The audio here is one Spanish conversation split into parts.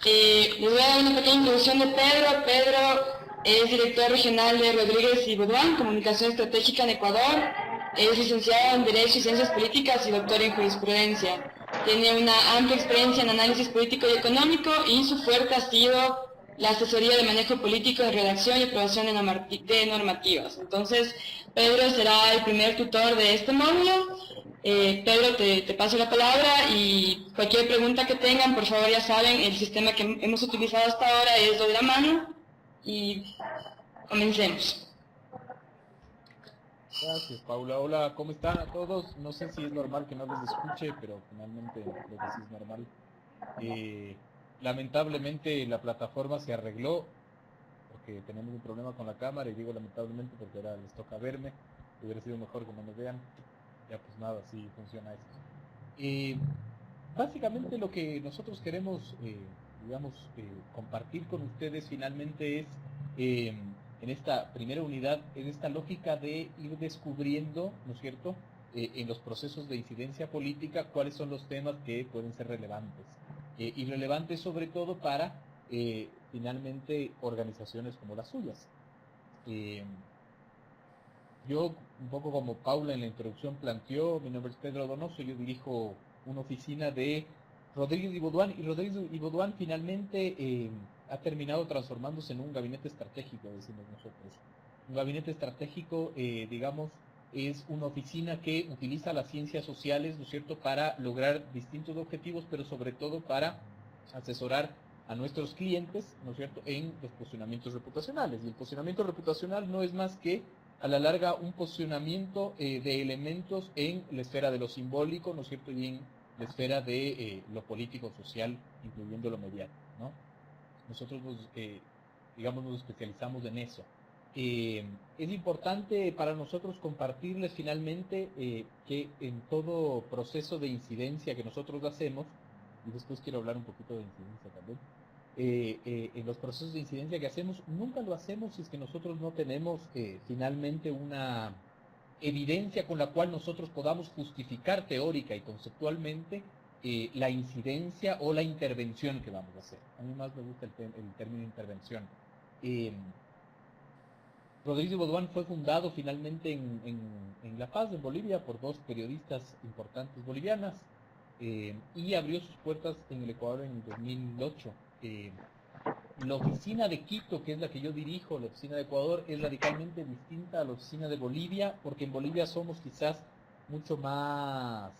Les voy a dar una pequeña introducción de Pedro. Pedro es director regional de Rodríguez y Bodoan, Comunicación Estratégica en Ecuador. Es licenciado en Derecho y Ciencias Políticas y doctor en Jurisprudencia. Tiene una amplia experiencia en análisis político y económico y su fuerte ha sido la asesoría de manejo político, de redacción y aprobación de normativas. Entonces, Pedro será el primer tutor de este módulo. Pedro, te paso la palabra y cualquier pregunta que tengan, por favor, ya saben, el sistema que hemos utilizado hasta ahora es doble la mano y comencemos. Gracias, Paula. Hola, ¿cómo están a todos? No sé si es normal que no les escuche, pero finalmente creo que sí es normal. Eh, Lamentablemente la plataforma se arregló porque tenemos un problema con la cámara, y digo lamentablemente porque ahora les toca verme. Hubiera sido mejor que no me vean. Ya pues nada, así funciona esto. Eh, Básicamente lo que nosotros queremos, compartir con ustedes finalmente es, eh, en esta primera unidad, en esta lógica de ir descubriendo, ¿no es cierto?, en los procesos de incidencia política, cuáles son los temas que pueden ser relevantes. Y relevantes sobre todo para, finalmente, organizaciones como las suyas. Eh, yo, un poco como Paula en la introducción planteó, mi nombre es Pedro Donoso, yo dirijo una oficina de Rodríguez y Bodoan, y Rodríguez y Bodoan finalmente ha terminado transformándose en un gabinete estratégico, decimos nosotros. Un gabinete estratégico, digamos, es una oficina que utiliza las ciencias sociales, ¿no es cierto?, para lograr distintos objetivos, pero sobre todo para asesorar a nuestros clientes, ¿no es cierto?, en los posicionamientos reputacionales. Y el posicionamiento reputacional no es más que, a la larga, un posicionamiento de elementos en la esfera de lo simbólico, ¿no es cierto?, y en la esfera de lo político-social, incluyendo lo mediático, ¿no? Nosotros nos especializamos en eso. Es importante para nosotros compartirles finalmente que en todo proceso de incidencia que nosotros hacemos, y después quiero hablar un poquito de incidencia también, en los procesos de incidencia que hacemos, nunca lo hacemos si es que nosotros no tenemos finalmente una evidencia con la cual nosotros podamos justificar teórica y conceptualmente la incidencia o la intervención que vamos a hacer. A mí más me gusta el término intervención. Eh, Rodríguez Bodoan fue fundado finalmente en La Paz, en Bolivia, por dos periodistas importantes bolivianas, y abrió sus puertas en el Ecuador en 2008. La oficina de Quito, que es la que yo dirijo, la oficina de Ecuador, es radicalmente distinta a la oficina de Bolivia, porque en Bolivia somos quizás mucho más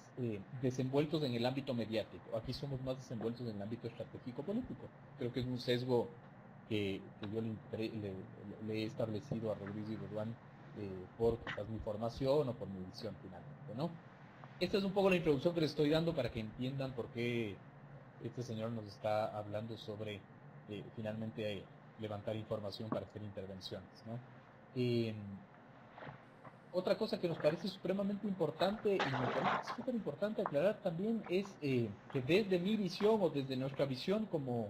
desenvueltos en el ámbito mediático. Aquí somos más desenvueltos en el ámbito estratégico político. Creo que es un sesgo que yo le he establecido a Rodríguez y Bodoan por quizás mi formación o por mi visión finalmente, ¿no? Esta es un poco la introducción que les estoy dando para que entiendan por qué este señor nos está hablando sobre finalmente levantar información para hacer intervenciones, ¿no? Otra cosa que nos parece supremamente importante, y me parece súper importante aclarar también, es que desde mi visión o desde nuestra visión como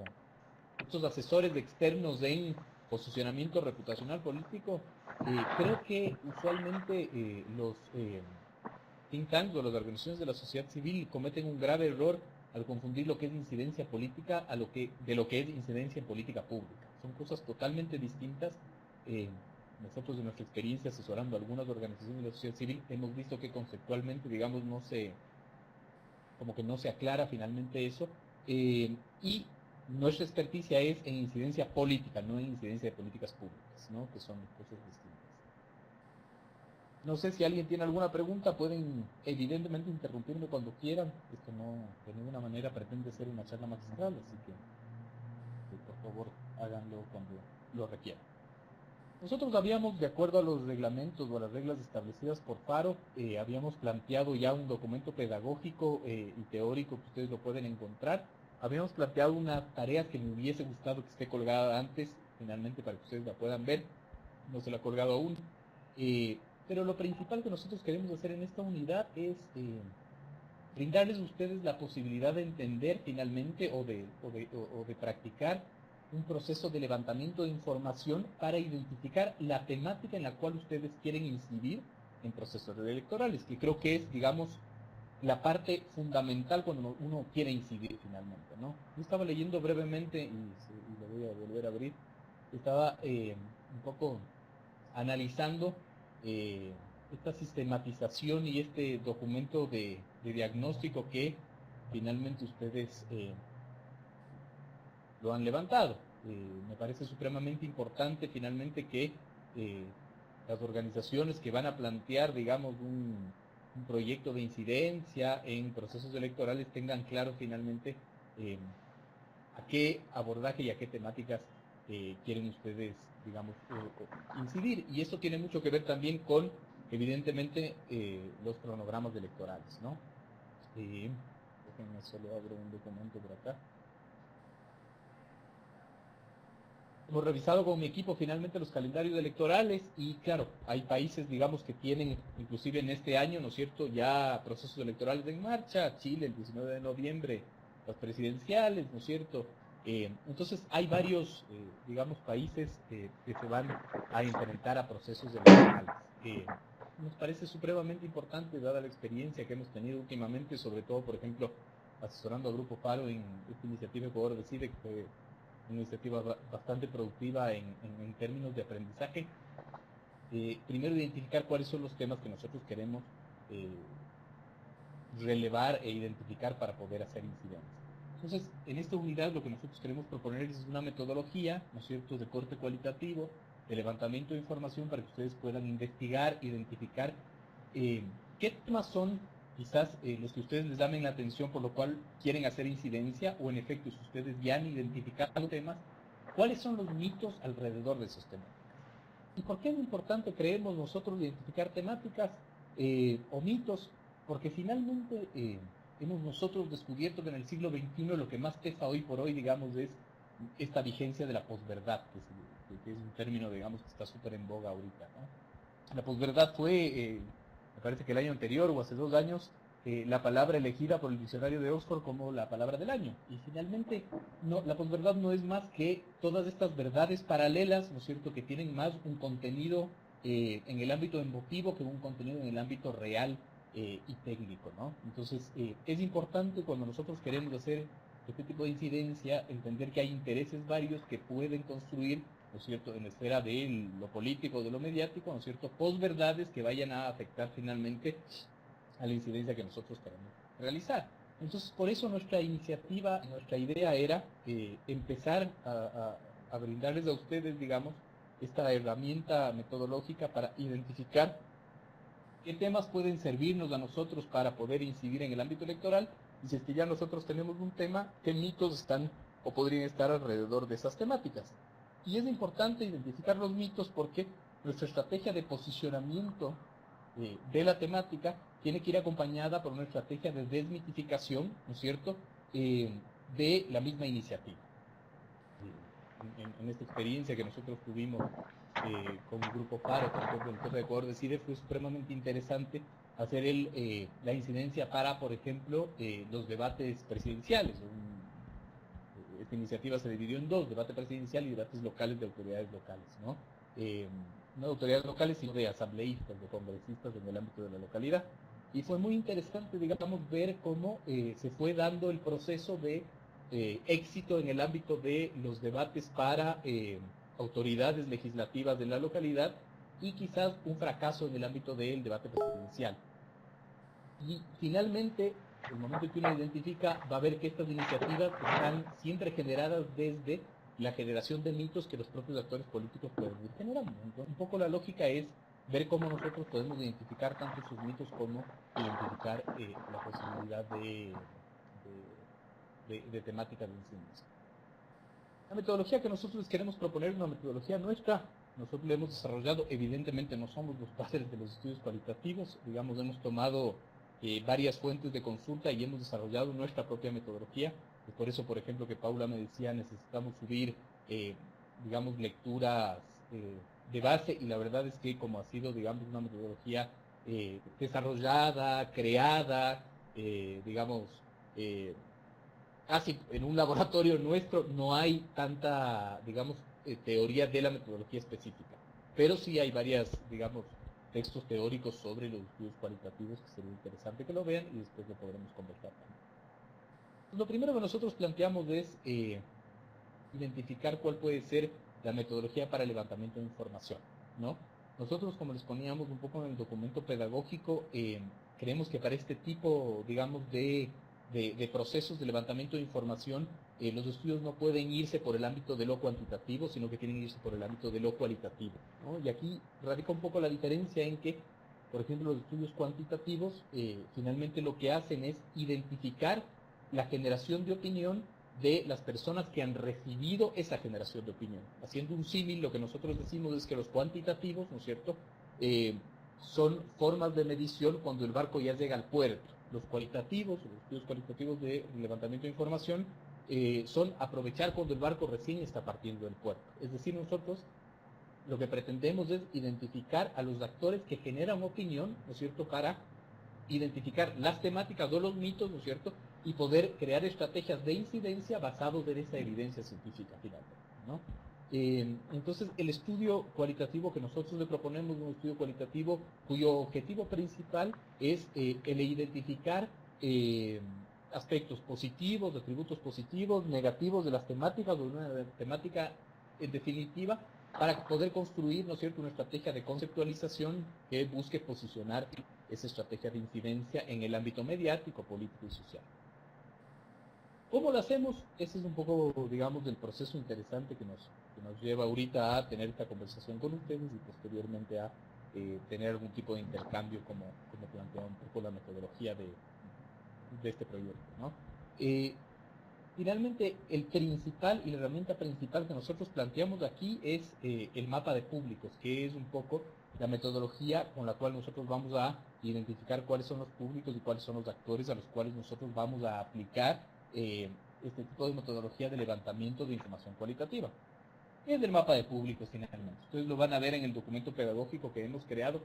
estos asesores externos en posicionamiento reputacional político, creo que usualmente los think tanks o las organizaciones de la sociedad civil cometen un grave error al confundir lo que es incidencia política de lo que es incidencia en política pública. Son cosas totalmente distintas. Nosotros, de nuestra experiencia asesorando a algunas organizaciones de la sociedad civil, hemos visto que conceptualmente, digamos, como que no se aclara finalmente eso, y nuestra experticia es en incidencia política, no en incidencia de políticas públicas, ¿no?, que son cosas distintas. No sé si alguien tiene alguna pregunta, pueden evidentemente interrumpirme cuando quieran. Esto no de ninguna manera pretende ser una charla magistral, así que por favor háganlo cuando lo requieran. Nosotros habíamos, de acuerdo a los reglamentos o a las reglas establecidas por Faro, habíamos planteado ya un documento pedagógico y teórico que ustedes lo pueden encontrar. Habíamos planteado una tarea que me hubiese gustado que esté colgada antes, finalmente, para que ustedes la puedan ver. No se la ha colgado aún. Pero lo principal que nosotros queremos hacer en esta unidad es brindarles a ustedes la posibilidad de entender finalmente o de practicar un proceso de levantamiento de información para identificar la temática en la cual ustedes quieren incidir en procesos electorales, que creo que es, digamos, la parte fundamental cuando uno quiere incidir finalmente, ¿no? Yo estaba leyendo brevemente, y lo voy a volver a abrir, estaba un poco analizando esta sistematización y este documento de diagnóstico que finalmente ustedes lo han levantado. Me parece supremamente importante finalmente que las organizaciones que van a plantear, digamos, un proyecto de incidencia en procesos electorales tengan claro finalmente a qué abordaje y a qué temáticas quieren ustedes, digamos, incidir. Y eso tiene mucho que ver también con, evidentemente, los cronogramas electorales, ¿no? Déjenme solo abro un documento por acá. Hemos revisado con mi equipo finalmente los calendarios electorales y claro, hay países, digamos, que tienen, inclusive en este año, ¿no es cierto?, ya procesos electorales en marcha. Chile, el 19 de noviembre, las presidenciales, ¿no es cierto? Entonces hay varios, digamos, países que se van a enfrentar a procesos electorales. Nos parece supremamente importante, dada la experiencia que hemos tenido últimamente, sobre todo, por ejemplo, asesorando a Grupo Faro en esta iniciativa Ecuador Decide, que fue una iniciativa bastante productiva en términos de aprendizaje. Primero, identificar cuáles son los temas que nosotros queremos relevar e identificar para poder hacer incidencia. Entonces, en esta unidad lo que nosotros queremos proponer es una metodología, ¿no es cierto?, de corte cualitativo, de levantamiento de información para que ustedes puedan investigar, identificar qué temas son quizás los que ustedes les llamen la atención, por lo cual quieren hacer incidencia, o en efecto, si ustedes ya han identificado temas, ¿cuáles son los mitos alrededor de esos temas? ¿Y por qué es importante, creemos nosotros, identificar temáticas o mitos? Porque finalmente hemos nosotros descubierto que en el siglo XXI lo que más pesa hoy por hoy, digamos, es esta vigencia de la posverdad, que es un término, digamos, que está súper en boga ahorita, ¿no? La posverdad fue, me parece que el año anterior o hace 2 años, la palabra elegida por el diccionario de Oxford como la palabra del año. Y finalmente, no, la posverdad no es más que todas estas verdades paralelas, ¿no es cierto?, que tienen más un contenido en el ámbito emotivo que un contenido en el ámbito real y técnico, ¿no? Entonces, es importante cuando nosotros queremos hacer este tipo de incidencia, entender que hay intereses varios que pueden construir, ¿no es cierto?, en la esfera de lo político, de lo mediático, ¿no es cierto?, posverdades que vayan a afectar finalmente a la incidencia que nosotros queremos realizar. Entonces, por eso nuestra iniciativa, nuestra idea era empezar a brindarles a ustedes, digamos, esta herramienta metodológica para identificar qué temas pueden servirnos a nosotros para poder incidir en el ámbito electoral, y si es que ya nosotros tenemos un tema, qué mitos están o podrían estar alrededor de esas temáticas. Y es importante identificar los mitos porque nuestra estrategia de posicionamiento de la temática tiene que ir acompañada por una estrategia de desmitificación, ¿no es cierto?, de la misma iniciativa. En esta experiencia que nosotros tuvimos con el Grupo Faro, por ejemplo, en el caso de Ecuador Decide, fue supremamente interesante hacer la incidencia para, por ejemplo, los debates presidenciales. Esta iniciativa se dividió en 2, debate presidencial y debates locales de autoridades locales, ¿no? No de autoridades locales, sino de asambleístas, de congresistas en el ámbito de la localidad. Y fue muy interesante, digamos, ver cómo se fue dando el proceso de éxito en el ámbito de los debates para autoridades legislativas de la localidad y quizás un fracaso en el ámbito del debate presidencial. Y finalmente, el momento en que uno identifica, va a ver que estas iniciativas están siempre generadas desde la generación de mitos que los propios actores políticos pueden ir generando. Entonces, un poco la lógica es ver cómo nosotros podemos identificar tanto sus mitos como identificar la posibilidad de temáticas de incidencia. La metodología que nosotros queremos proponer es una metodología nuestra. Nosotros la hemos desarrollado, evidentemente no somos los padres de los estudios cualitativos, digamos, hemos tomado varias fuentes de consulta y hemos desarrollado nuestra propia metodología. Y por eso, por ejemplo, que Paula me decía, necesitamos subir, digamos, lecturas de base, y la verdad es que como ha sido, digamos, una metodología desarrollada, creada, digamos, casi en un laboratorio nuestro, no hay tanta, digamos, teoría de la metodología específica, pero sí hay varias, digamos, textos teóricos sobre los estudios cualitativos, que sería interesante que lo vean y después lo podremos conversar también. Pues lo primero que nosotros planteamos es identificar cuál puede ser la metodología para el levantamiento de información, ¿no? Nosotros, como les poníamos un poco en el documento pedagógico, creemos que para este tipo, digamos, de procesos de levantamiento de información, los estudios no pueden irse por el ámbito de lo cuantitativo, sino que tienen que irse por el ámbito de lo cualitativo, ¿no? Y aquí radica un poco la diferencia en que, por ejemplo, los estudios cuantitativos finalmente lo que hacen es identificar la generación de opinión de las personas que han recibido esa generación de opinión. Haciendo un símil, lo que nosotros decimos es que los cuantitativos, ¿no es cierto?, son formas de medición cuando el barco ya llega al puerto. Los cualitativos, los estudios cualitativos de levantamiento de información, son aprovechar cuando el barco recién está partiendo del puerto. Es decir, nosotros lo que pretendemos es identificar a los actores que generan opinión, ¿no es cierto?, para identificar las temáticas o los mitos, ¿no es cierto?, y poder crear estrategias de incidencia basados en esa evidencia científica finalmente, ¿no? Entonces, el estudio cualitativo que nosotros le proponemos, un estudio cualitativo cuyo objetivo principal es el identificar aspectos positivos, atributos positivos, negativos de las temáticas, o de una temática en definitiva, para poder construir, ¿no es cierto?, una estrategia de conceptualización que busque posicionar esa estrategia de incidencia en el ámbito mediático, político y social. ¿Cómo lo hacemos? Ese es un poco, digamos, del proceso interesante que nos lleva ahorita a tener esta conversación con ustedes y posteriormente a tener algún tipo de intercambio como plantea un poco la metodología de este proyecto, ¿no? Finalmente, el principal y la herramienta principal que nosotros planteamos aquí es el mapa de públicos, que es un poco la metodología con la cual nosotros vamos a identificar cuáles son los públicos y cuáles son los actores a los cuales nosotros vamos a aplicar este tipo de metodología de levantamiento de información cualitativa. Es el mapa de públicos finalmente. Ustedes lo van a ver en el documento pedagógico que hemos creado.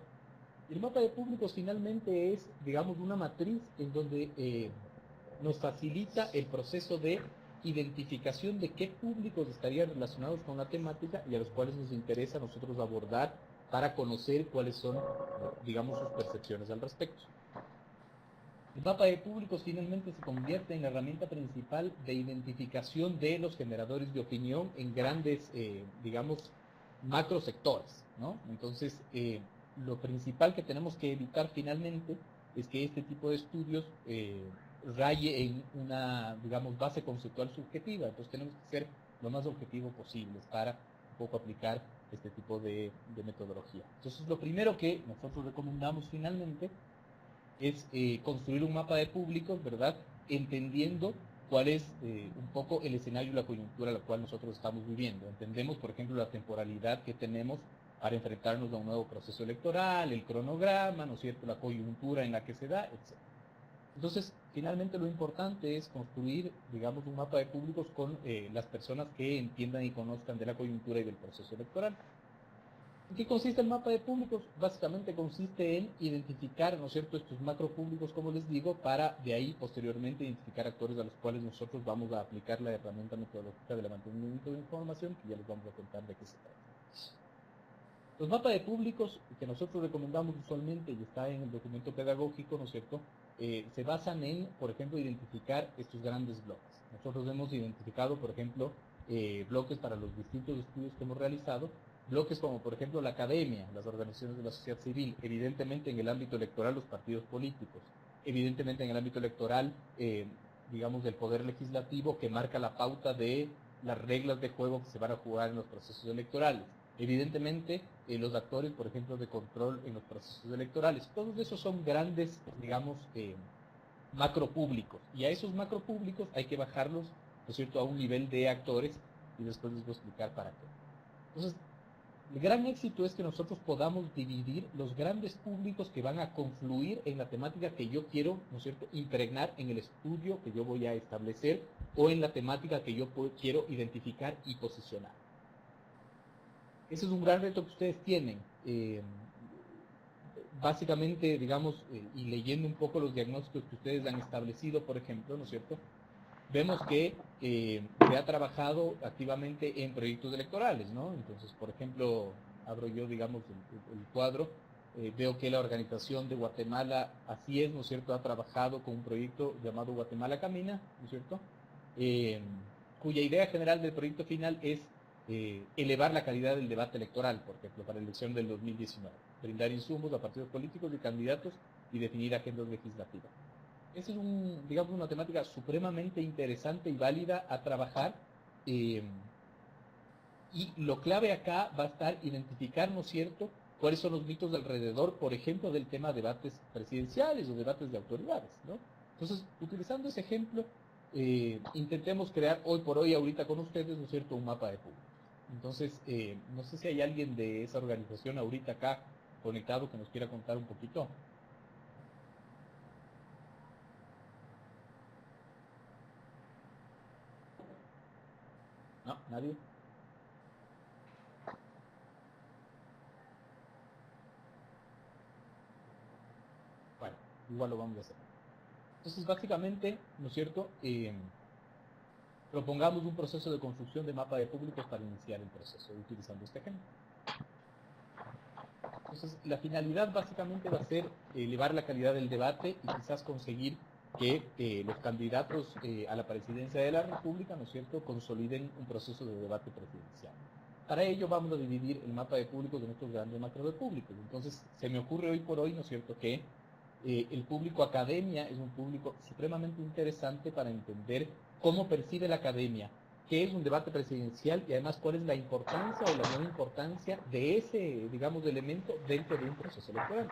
El mapa de públicos finalmente es, digamos, una matriz en donde nos facilita el proceso de identificación de qué públicos estarían relacionados con la temática y a los cuales nos interesa a nosotros abordar para conocer cuáles son, digamos, sus percepciones al respecto. El mapa de públicos finalmente se convierte en la herramienta principal de identificación de los generadores de opinión en grandes, digamos, macrosectores, ¿no? Entonces, lo principal que tenemos que evitar finalmente es que este tipo de estudios raye en una, digamos, base conceptual subjetiva. Entonces tenemos que ser lo más objetivos posibles para un poco aplicar este tipo de metodología. Entonces lo primero que nosotros recomendamos finalmente es construir un mapa de públicos, ¿verdad?, entendiendo cuál es un poco el escenario y la coyuntura a la cual nosotros estamos viviendo. Entendemos, por ejemplo, la temporalidad que tenemos para enfrentarnos a un nuevo proceso electoral, el cronograma, ¿no es cierto?, la coyuntura en la que se da, etc. Entonces, finalmente lo importante es construir, digamos, un mapa de públicos con las personas que entiendan y conozcan de la coyuntura y del proceso electoral. ¿En qué consiste el mapa de públicos? Básicamente consiste en identificar, ¿no es cierto?, estos macro públicos, como les digo, para de ahí posteriormente identificar actores a los cuales nosotros vamos a aplicar la herramienta metodológica de levantamiento de información, que ya les vamos a contar de qué se trata. Los mapas de públicos que nosotros recomendamos usualmente, y está en el documento pedagógico, ¿no es cierto?, se basan en, por ejemplo, identificar estos grandes bloques. Nosotros hemos identificado, por ejemplo, bloques para los distintos estudios que hemos realizado, bloques como, por ejemplo, la academia, las organizaciones de la sociedad civil, evidentemente en el ámbito electoral los partidos políticos, evidentemente en el ámbito electoral, digamos, del poder legislativo que marca la pauta de las reglas de juego que se van a jugar en los procesos electorales. Evidentemente, los actores, por ejemplo, de control en los procesos electorales. Todos esos son grandes, digamos, macropúblicos. Y a esos macropúblicos hay que bajarlos, ¿no es cierto?, a un nivel de actores, y después les voy a explicar para qué. Entonces, el gran éxito es que nosotros podamos dividir los grandes públicos que van a confluir en la temática que yo quiero, ¿no es cierto?, impregnar en el estudio que yo voy a establecer o en la temática que yo quiero identificar y posicionar. Ese es un gran reto que ustedes tienen. Básicamente, digamos, y leyendo un poco los diagnósticos que ustedes han establecido, por ejemplo, ¿no es cierto?, vemos que se ha trabajado activamente en proyectos electorales, ¿no? Entonces, por ejemplo, abro yo, digamos, el cuadro, Veo que la organización de Guatemala, así es, ¿no es cierto?, ha trabajado con un proyecto llamado Guatemala Camina, ¿no es cierto?, cuya idea general del proyecto final es elevar la calidad del debate electoral, por ejemplo, para la elección del 2019, brindar insumos a partidos políticos y candidatos y definir agendas legislativas. Esa es, digamos, una temática supremamente interesante y válida a trabajar, y lo clave acá va a estar identificar, ¿no es cierto?, cuáles son los mitos alrededor, por ejemplo, del tema de debates presidenciales o debates de autoridades, ¿no? Entonces, utilizando ese ejemplo, intentemos crear hoy por hoy, ahorita con ustedes, ¿no es cierto?, un mapa de públicos. Entonces, no sé si hay alguien de esa organización ahorita acá conectado que nos quiera contar un poquito. ¿No? ¿Nadie? Bueno, igual lo vamos a hacer. Entonces, básicamente, ¿no es cierto?, propongamos un proceso de construcción de mapa de públicos para iniciar el proceso, utilizando este ejemplo. Entonces, la finalidad básicamente va a ser elevar la calidad del debate y quizás conseguir que los candidatos a la presidencia de la República, ¿no es cierto?, consoliden un proceso de debate presidencial. Para ello vamos a dividir el mapa de públicos en estos grandes macro de públicos. Entonces, se me ocurre hoy por hoy, ¿no es cierto?, que el público academia es un público supremamente interesante para entender cómo percibe la academia, qué es un debate presidencial y además cuál es la importancia o la no importancia de ese, digamos, elemento dentro de un proceso electoral.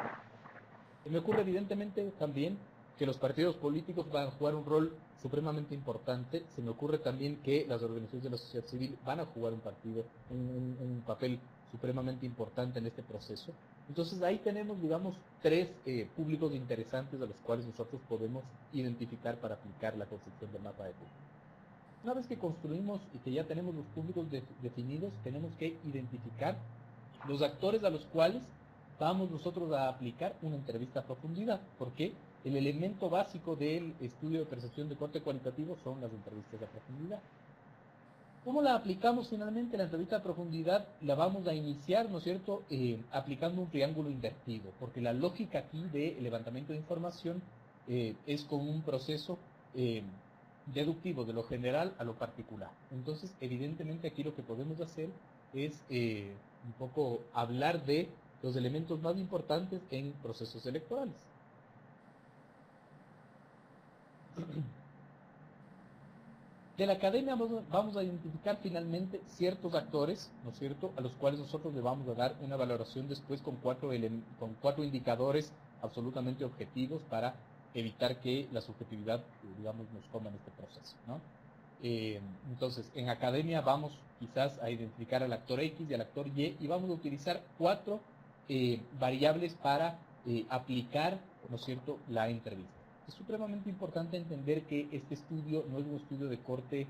Se me ocurre evidentemente también que los partidos políticos van a jugar un rol supremamente importante. Se me ocurre también que las organizaciones de la sociedad civil van a jugar un papel supremamente importante en este proceso. Entonces ahí tenemos, digamos, tres públicos interesantes a los cuales nosotros podemos identificar para aplicar la construcción del mapa de públicos. Una vez que construimos y que ya tenemos los públicos definidos, tenemos que identificar los actores a los cuales vamos nosotros a aplicar una entrevista a profundidad, porque el elemento básico del estudio de percepción de corte cualitativo son las entrevistas a profundidad. ¿Cómo la aplicamos finalmente? La entrevista a profundidad la vamos a iniciar, ¿no es cierto?, aplicando un triángulo invertido, porque la lógica aquí de levantamiento de información es con un proceso deductivo de lo general a lo particular. Entonces, evidentemente aquí lo que podemos hacer es un poco hablar de los elementos más importantes en procesos electorales. De la academia vamos a identificar finalmente ciertos actores, ¿no es cierto?, a los cuales nosotros le vamos a dar una valoración después con cuatro indicadores absolutamente objetivos para evitar que la subjetividad, digamos, nos coma en este proceso, ¿no? Entonces, en academia vamos quizás a identificar al actor X y al actor Y y vamos a utilizar cuatro variables para aplicar, ¿no es cierto?, la entrevista. Es supremamente importante entender que este estudio no es un estudio de corte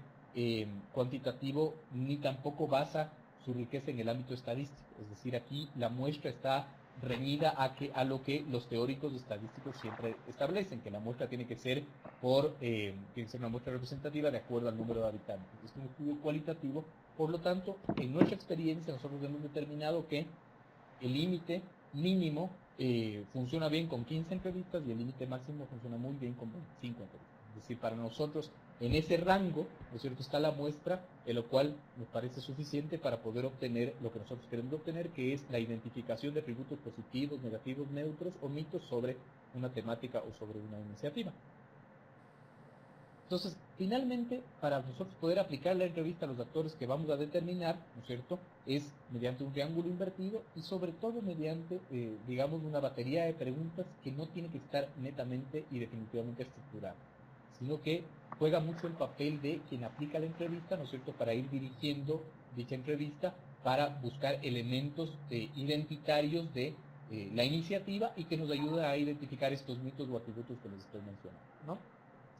cuantitativo ni tampoco basa su riqueza en el ámbito estadístico. Es decir, aquí la muestra está reñida a lo que los teóricos estadísticos siempre establecen, que la muestra tiene que ser tiene que ser una muestra representativa de acuerdo al número de habitantes. Es un estudio cualitativo, por lo tanto, en nuestra experiencia nosotros hemos determinado que el límite mínimo funciona bien con 15 entrevistas y el límite máximo funciona muy bien con 25 entrevistas. Es decir, para nosotros en ese rango, ¿no es cierto?, está la muestra, en lo cual nos parece suficiente para poder obtener lo que nosotros queremos obtener, que es la identificación de atributos positivos, negativos, neutros o mitos sobre una temática o sobre una iniciativa. Entonces, finalmente, para nosotros poder aplicar la entrevista a los actores que vamos a determinar, ¿no es cierto?, es mediante un triángulo invertido y sobre todo mediante, digamos, una batería de preguntas que no tiene que estar netamente y definitivamente estructurada, sino que juega mucho el papel de quien aplica la entrevista, ¿no es cierto?, para ir dirigiendo dicha entrevista, para buscar elementos identitarios de la iniciativa y que nos ayuda a identificar estos mitos o atributos que les estoy mencionando, ¿no?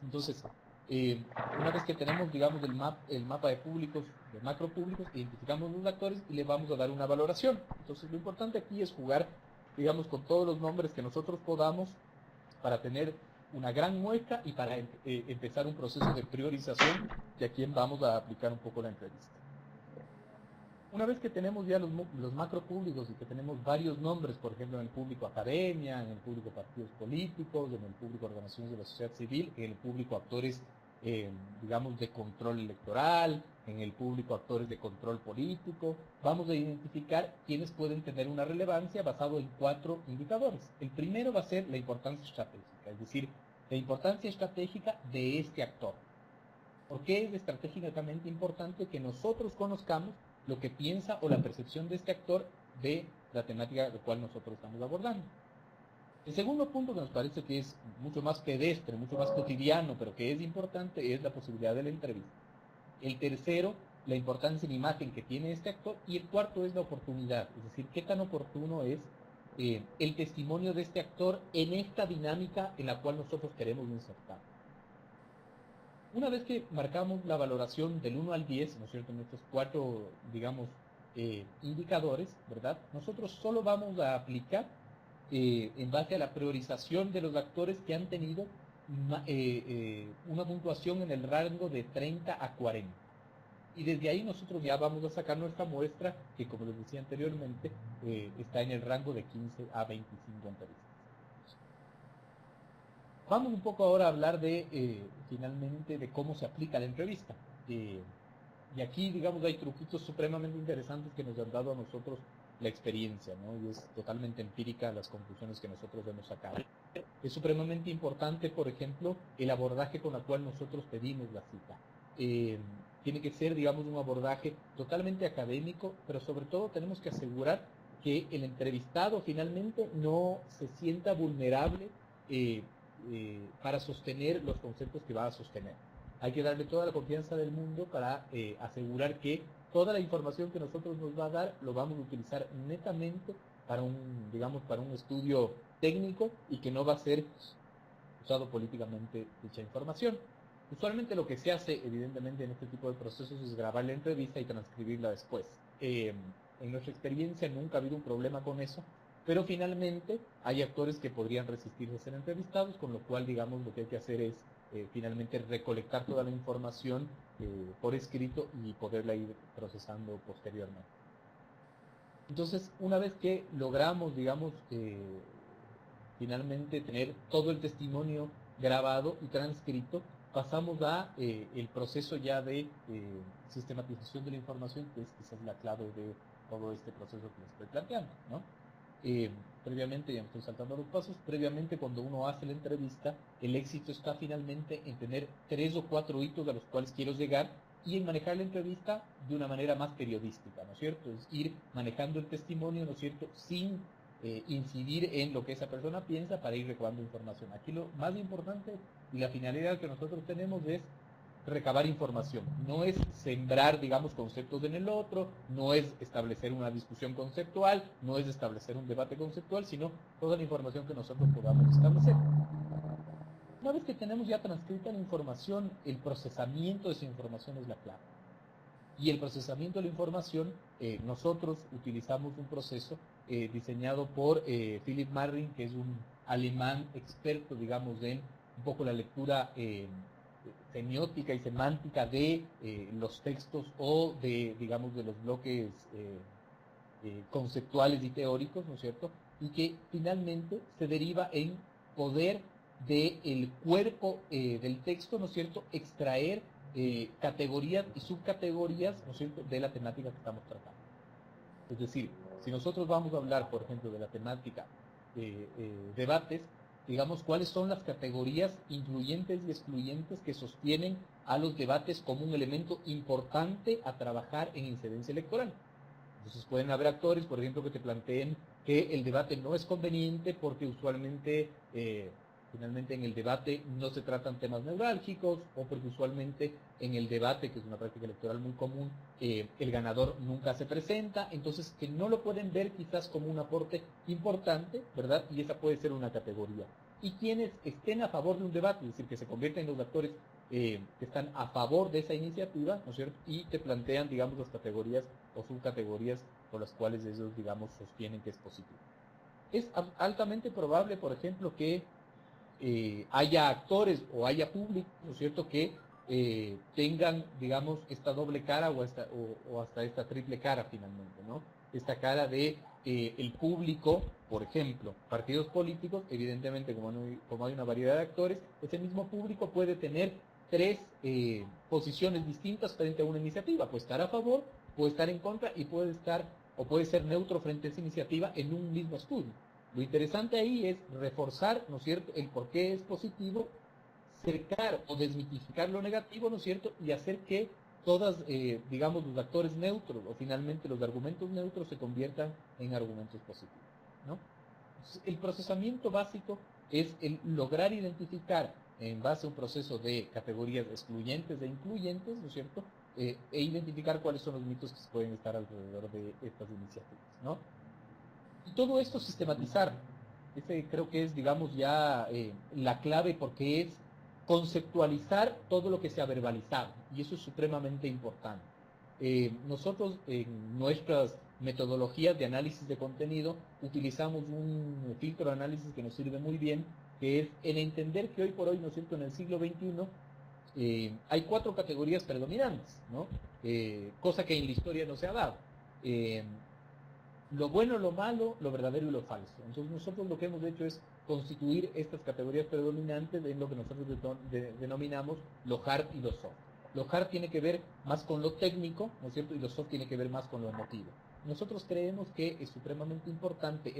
Entonces, una vez que tenemos, digamos, el mapa de públicos, de macro públicos, identificamos los actores y le vamos a dar una valoración. Entonces, lo importante aquí es jugar, digamos, con todos los nombres que nosotros podamos para tener una gran muestra y para empezar un proceso de priorización de a quién vamos a aplicar un poco la entrevista. Una vez que tenemos ya los macro públicos y que tenemos varios nombres, por ejemplo, en el público academia, en el público partidos políticos, en el público organizaciones de la sociedad civil, en el público actores, digamos, de control electoral, en el público actores de control político, vamos a identificar quiénes pueden tener una relevancia basado en 4 indicadores. El primero va a ser la importancia estratégica, es decir, la importancia estratégica de este actor. ¿Por qué es estratégicamente importante que nosotros conozcamos lo que piensa o la percepción de este actor de la temática la cual nosotros estamos abordando? El segundo punto que nos parece que es mucho más pedestre, mucho más cotidiano, pero que es importante, es la posibilidad de la entrevista. El tercero, la importancia en imagen que tiene este actor. Y el cuarto es la oportunidad, es decir, qué tan oportuno es el testimonio de este actor en esta dinámica en la cual nosotros queremos insertar. Una vez que marcamos la valoración del 1 al 10, ¿no es cierto?, en estos 4, digamos, indicadores, ¿verdad?, nosotros solo vamos a aplicar en base a la priorización de los actores que han tenido una puntuación en el rango de 30 a 40. Y desde ahí nosotros ya vamos a sacar nuestra muestra, que como les decía anteriormente, está en el rango de 15 a 25 entrevistas. Vamos un poco ahora a hablar de, finalmente, de cómo se aplica la entrevista. Y aquí, digamos, hay truquitos supremamente interesantes que nos han dado a nosotros la experiencia, ¿no? Y es totalmente empírica las conclusiones que nosotros hemos sacado. Es supremamente importante, por ejemplo, el abordaje con el cual nosotros pedimos la cita. Tiene que ser, digamos, un abordaje totalmente académico, pero sobre todo tenemos que asegurar que el entrevistado finalmente no se sienta vulnerable para sostener los conceptos que va a sostener. Hay que darle toda la confianza del mundo para asegurar que toda la información que nosotros nos va a dar lo vamos a utilizar netamente para para un estudio técnico y que no va a ser usado políticamente dicha información. Usualmente lo que se hace, evidentemente, en este tipo de procesos es grabar la entrevista y transcribirla después. En nuestra experiencia nunca ha habido un problema con eso, pero finalmente hay actores que podrían resistirse a ser entrevistados, con lo cual, digamos, lo que hay que hacer es finalmente recolectar toda la información por escrito y poderla ir procesando posteriormente. Entonces, una vez que logramos, digamos, finalmente tener todo el testimonio grabado y transcrito, pasamos a el proceso ya de sistematización de la información, que es quizás la clave de todo este proceso que les estoy planteando, ¿no? Previamente, ya me estoy saltando los pasos, previamente cuando uno hace la entrevista, el éxito está finalmente en tener 3 o 4 hitos a los cuales quiero llegar y en manejar la entrevista de una manera más periodística, ¿no es cierto? Es ir manejando el testimonio, ¿no es cierto?, sin incidir en lo que esa persona piensa para ir recabando información. Aquí lo más importante y la finalidad que nosotros tenemos es recabar información, no es sembrar, digamos, conceptos en el otro, no es establecer una discusión conceptual, no es establecer un debate conceptual, sino toda la información que nosotros podamos establecer. Una vez que tenemos ya transcrita la información, el procesamiento de esa información es la clave. Y el procesamiento de la información, nosotros utilizamos un proceso diseñado por Philipp Marrin, que es un alemán experto, digamos, en un poco la lectura semiótica y semántica de los textos o de, digamos, de los bloques conceptuales y teóricos, ¿no es cierto? Y que finalmente se deriva en poder del cuerpo del texto, ¿no es cierto?, extraer categorías y subcategorías, ¿no es cierto?, de la temática que estamos tratando. Es decir, si nosotros vamos a hablar, por ejemplo, de la temática debates, digamos, cuáles son las categorías incluyentes y excluyentes que sostienen a los debates como un elemento importante a trabajar en incidencia electoral. Entonces pueden haber actores, por ejemplo, que te planteen que el debate no es conveniente porque usualmente, finalmente en el debate no se tratan temas neurálgicos, o porque usualmente en el debate, que es una práctica electoral muy común, el ganador nunca se presenta, entonces que no lo pueden ver quizás como un aporte importante, ¿verdad? Y esa puede ser una categoría. Y quienes estén a favor de un debate, es decir, que se convierten en los actores que están a favor de esa iniciativa, ¿no es cierto?, y te plantean, digamos, las categorías o subcategorías por las cuales ellos, digamos, sostienen que es positivo. Es altamente probable, por ejemplo, que haya actores o haya público, ¿no es cierto?, que tengan, digamos, esta doble cara o hasta esta triple cara finalmente, ¿no? Esta cara de el público, por ejemplo, partidos políticos, evidentemente como hay una variedad de actores, ese mismo público puede tener tres posiciones distintas frente a una iniciativa, puede estar a favor, puede estar en contra y puede ser neutro frente a esa iniciativa en un mismo estudio. Lo interesante ahí es reforzar, ¿no es cierto?, el por qué es positivo, cercar o desmitificar lo negativo, ¿no es cierto?, y hacer que todas, digamos, los actores neutros o finalmente los argumentos neutros se conviertan en argumentos positivos, ¿no? Entonces, el procesamiento básico es el lograr identificar en base a un proceso de categorías excluyentes e incluyentes, ¿no es cierto?, e identificar cuáles son los mitos que se pueden estar alrededor de estas iniciativas, ¿no? Y todo esto sistematizar, ese creo que es, digamos, ya la clave porque es conceptualizar todo lo que se ha verbalizado, y eso es supremamente importante. Nosotros en nuestras metodologías de análisis de contenido utilizamos un filtro de análisis que nos sirve muy bien, que es en entender que hoy por hoy, ¿no es cierto?, en el siglo XXI, hay 4 categorías predominantes, ¿no? Cosa que en la historia no se ha dado. Lo bueno, lo malo, lo verdadero y lo falso. Entonces nosotros lo que hemos hecho es constituir estas categorías predominantes en lo que nosotros denominamos lo hard y lo soft. Lo hard tiene que ver más con lo técnico, ¿no es cierto? Y lo soft tiene que ver más con lo emotivo. Nosotros creemos que es supremamente importante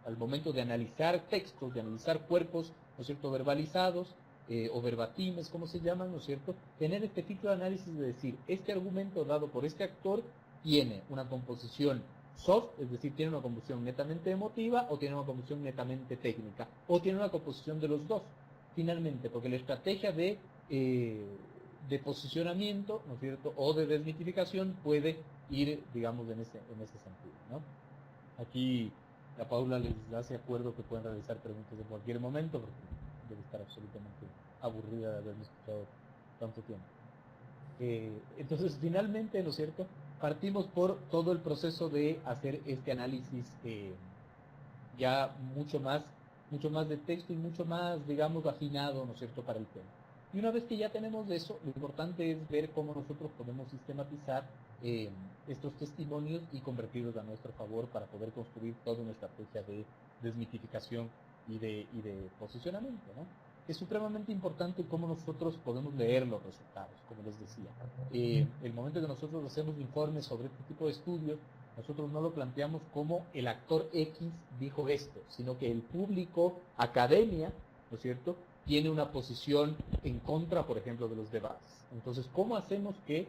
al momento de analizar textos, de analizar cuerpos, ¿no es cierto?, verbalizados, o verbatimes, como se llaman, ¿no es cierto?, tener este filtro de análisis de decir, este argumento dado por este actor tiene una composición soft, es decir, tiene una composición netamente emotiva o tiene una composición netamente técnica, o tiene una composición de los dos, finalmente, porque la estrategia de posicionamiento, ¿no es cierto?, o de desmitificación puede ir, digamos, en ese sentido, ¿no? Aquí a Paula les hace acuerdo que pueden realizar preguntas en cualquier momento, porque debe estar absolutamente aburrida de haberme escuchado tanto tiempo. Entonces, finalmente, ¿no es cierto?, partimos por todo el proceso de hacer este análisis ya mucho más de texto y mucho más, digamos, afinado, ¿no es cierto?, para el tema. Y una vez que ya tenemos eso, lo importante es ver cómo nosotros podemos sistematizar estos testimonios y convertirlos a nuestro favor para poder construir toda una estrategia de desmitificación y de posicionamiento, ¿no? Es supremamente importante cómo nosotros podemos leer los resultados, como les decía. El momento que nosotros hacemos informes sobre este tipo de estudios, nosotros no lo planteamos como el actor X dijo esto, sino que el público, academia, ¿no es cierto?, tiene una posición en contra, por ejemplo, de los debates. Entonces, ¿cómo hacemos que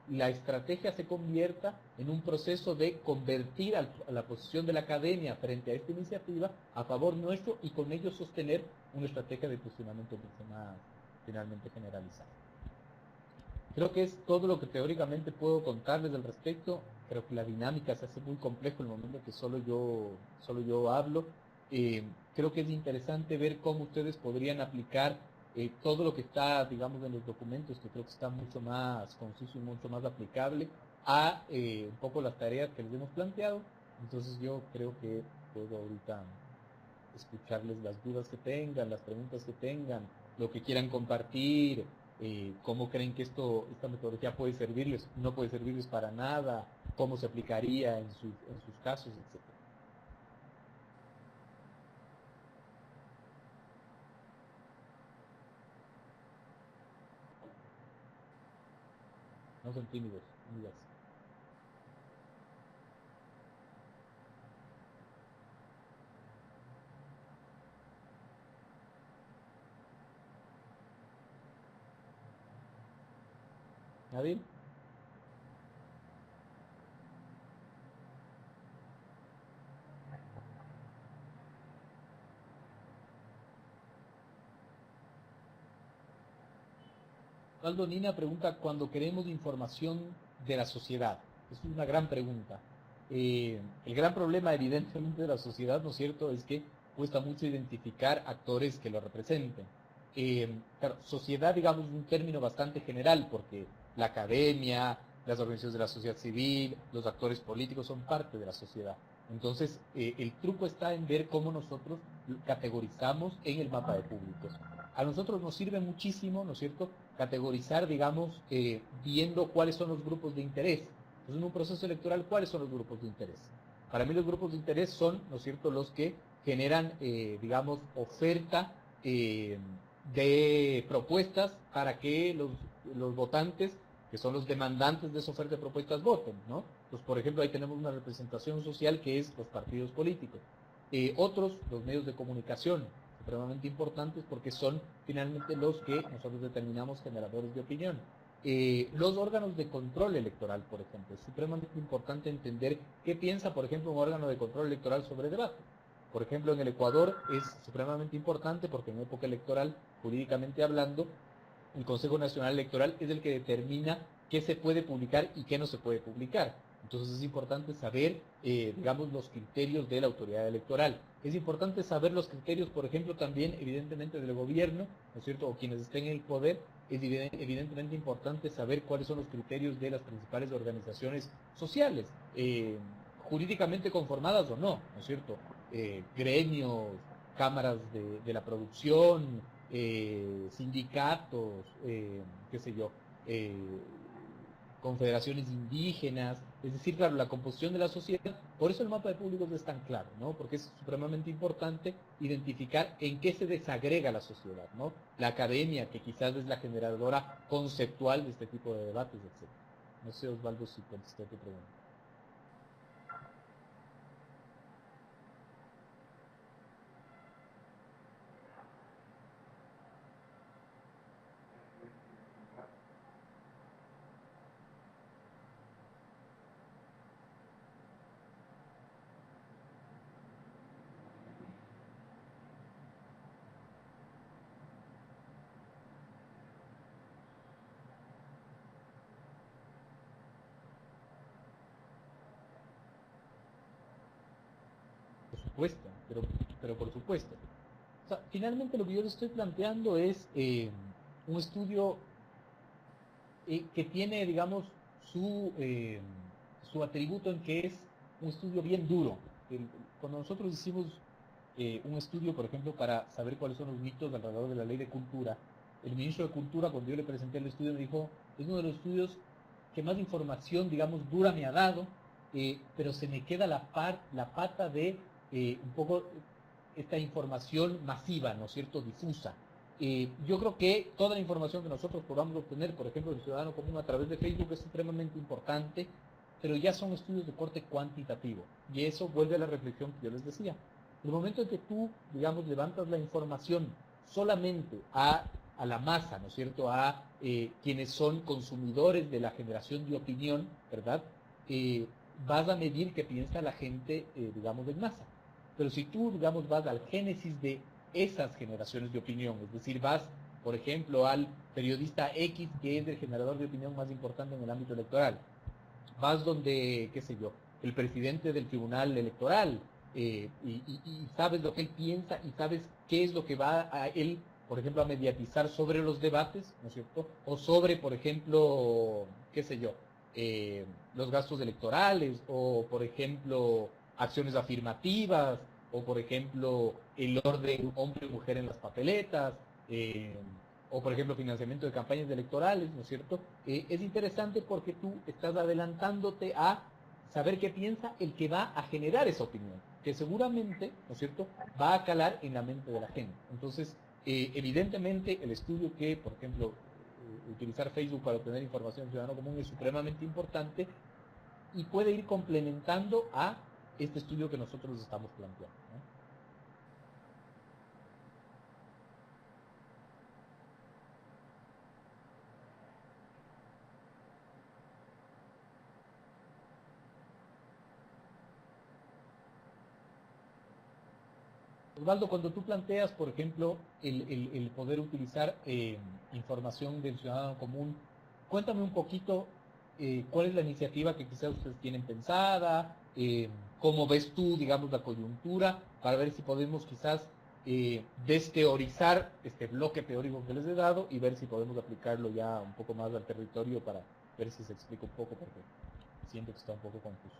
la estrategia se convierta en un proceso de convertir a la posición de la academia frente a esta iniciativa a favor nuestro y con ello sostener una estrategia de posicionamiento mucho más finalmente generalizada? Creo que es todo lo que teóricamente puedo contarles al respecto. Creo que la dinámica se hace muy complejo en el momento que solo yo hablo. Creo que es interesante ver cómo ustedes podrían aplicar todo lo que está, digamos, en los documentos, que creo que está mucho más conciso y mucho más aplicable a un poco las tareas que les hemos planteado. Entonces yo creo que puedo ahorita escucharles las dudas que tengan, las preguntas que tengan, lo que quieran compartir, cómo creen que esta metodología puede servirles, no puede servirles para nada, cómo se aplicaría en sus casos, etc. No son tímidos, amigas. ¿Nadie? Osvaldo Nina pregunta, cuando queremos información de la sociedad. Es una gran pregunta. El gran problema, evidentemente, de la sociedad, ¿no es cierto?, es que cuesta mucho identificar actores que lo representen. Claro, sociedad, digamos, es un término bastante general, porque la academia, las organizaciones de la sociedad civil, los actores políticos son parte de la sociedad. Entonces, el truco está en ver cómo nosotros categorizamos en el mapa de públicos. a nosotros nos sirve muchísimo, ¿no es cierto?, categorizar, digamos, viendo cuáles son los grupos de interés. Entonces, en un proceso electoral, ¿cuáles son los grupos de interés? Para mí los grupos de interés son, ¿no es cierto?, los que generan, digamos, oferta de propuestas para que los votantes, que son los demandantes de esa oferta de propuestas, voten, ¿no? Entonces, por ejemplo, ahí tenemos una representación social que es los partidos políticos. Otros, los medios de comunicación, supremamente importantes porque son finalmente los que nosotros determinamos generadores de opinión. Los órganos de control electoral, por ejemplo, es supremamente importante entender qué piensa, por ejemplo, un órgano de control electoral sobre debate. Por ejemplo, en el Ecuador es supremamente importante porque en época electoral, jurídicamente hablando, el Consejo Nacional Electoral es el que determina qué se puede publicar y qué no se puede publicar. Entonces es importante saber, digamos, los criterios de la autoridad electoral. Es importante saber los criterios, por ejemplo, también, evidentemente, del gobierno, ¿no es cierto?, o quienes estén en el poder. Es evidentemente importante saber cuáles son los criterios de las principales organizaciones sociales, jurídicamente conformadas o no, ¿no es cierto?, gremios, cámaras de la producción, sindicatos, qué sé yo, confederaciones indígenas, es decir, claro, la composición de la sociedad. Por eso el mapa de públicos es tan claro, ¿no? Porque es supremamente importante identificar en qué se desagrega la sociedad, ¿no? La academia, que quizás es la generadora conceptual de este tipo de debates, etc. No sé, Osvaldo, si contesté tu pregunta. Por supuesto, pero por supuesto. O sea, finalmente lo que yo le estoy planteando es un estudio que tiene, digamos, su atributo en que es un estudio bien duro. Cuando nosotros hicimos un estudio, por ejemplo, para saber cuáles son los mitos alrededor de la ley de cultura, el ministro de Cultura, cuando yo le presenté el estudio, me dijo, es uno de los estudios que más información, digamos, dura me ha dado, pero se me queda la pata de un poco esta información masiva, ¿no es cierto?, difusa. Yo creo que toda la información que nosotros podamos obtener, por ejemplo, del ciudadano común a través de Facebook, es supremamente importante, pero ya son estudios de corte cuantitativo. Y eso vuelve a la reflexión que yo les decía. El momento en que tú, digamos, levantas la información solamente a la masa, ¿no es cierto?, a quienes son consumidores de la generación de opinión, ¿verdad?, vas a medir qué piensa la gente, digamos, en masa. Pero si tú, digamos, vas al génesis de esas generaciones de opinión, es decir, vas, por ejemplo, al periodista X, que es el generador de opinión más importante en el ámbito electoral, vas donde, qué sé yo, el presidente del tribunal electoral, y sabes lo que él piensa y sabes qué es lo que va a él, por ejemplo, a mediatizar sobre los debates, ¿no es cierto? O sobre, por ejemplo, qué sé yo, los gastos electorales, o por ejemplo, acciones afirmativas, o por ejemplo, el orden hombre y mujer en las papeletas, o por ejemplo financiamiento de campañas electorales, ¿no es cierto? Es interesante porque tú estás adelantándote a saber qué piensa el que va a generar esa opinión, que seguramente, ¿no es cierto?, va a calar en la mente de la gente. Entonces, evidentemente el estudio que, por ejemplo, utilizar Facebook para obtener información ciudadano común es supremamente importante y puede ir complementando a este estudio que nosotros estamos planteando, ¿no? Osvaldo, cuando tú planteas, por ejemplo, el poder utilizar información del ciudadano común, cuéntame un poquito cuál es la iniciativa que quizás ustedes tienen pensada, cómo ves tú, digamos, la coyuntura, para ver si podemos quizás desteorizar este bloque teórico que les he dado y ver si podemos aplicarlo ya un poco más al territorio para ver si se explica un poco, porque siento que está un poco confuso.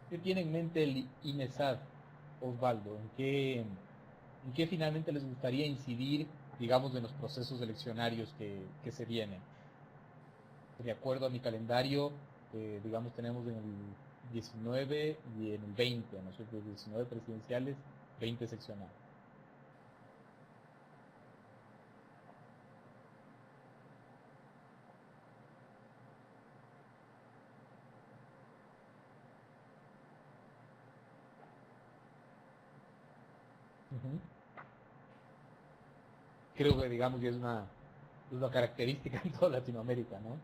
¿Qué tiene en mente el INESAD, Osvaldo? En qué finalmente les gustaría incidir, digamos, en los procesos eleccionarios que se vienen? De acuerdo a mi calendario, digamos, tenemos en el 19 y en el 20, ¿no es cierto? 19 presidenciales, 20 seccionales. Ujú. Creo que, digamos, que es una característica en toda Latinoamérica, ¿no?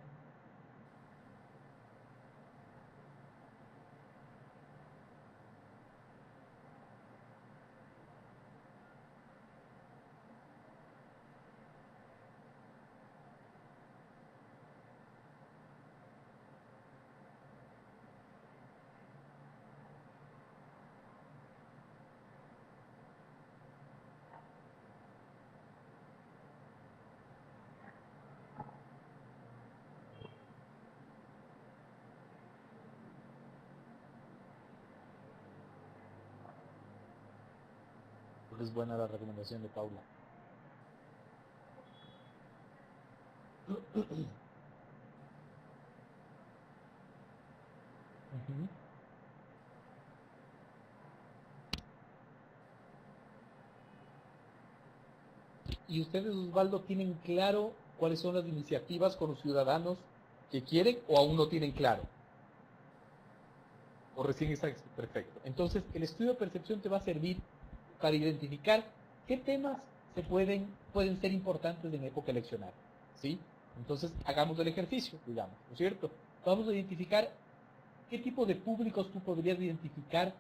Es buena la recomendación de Paula. Ujú. ¿Y ustedes, Osvaldo, tienen claro cuáles son las iniciativas con los ciudadanos que quieren o aún no tienen claro? O recién está perfecto. Entonces, el estudio de percepción te va a servir para identificar qué temas pueden ser importantes en época eleccionaria, ¿sí? Entonces, hagamos el ejercicio, digamos, ¿no es cierto? Vamos a identificar qué tipo de públicos tú podrías identificar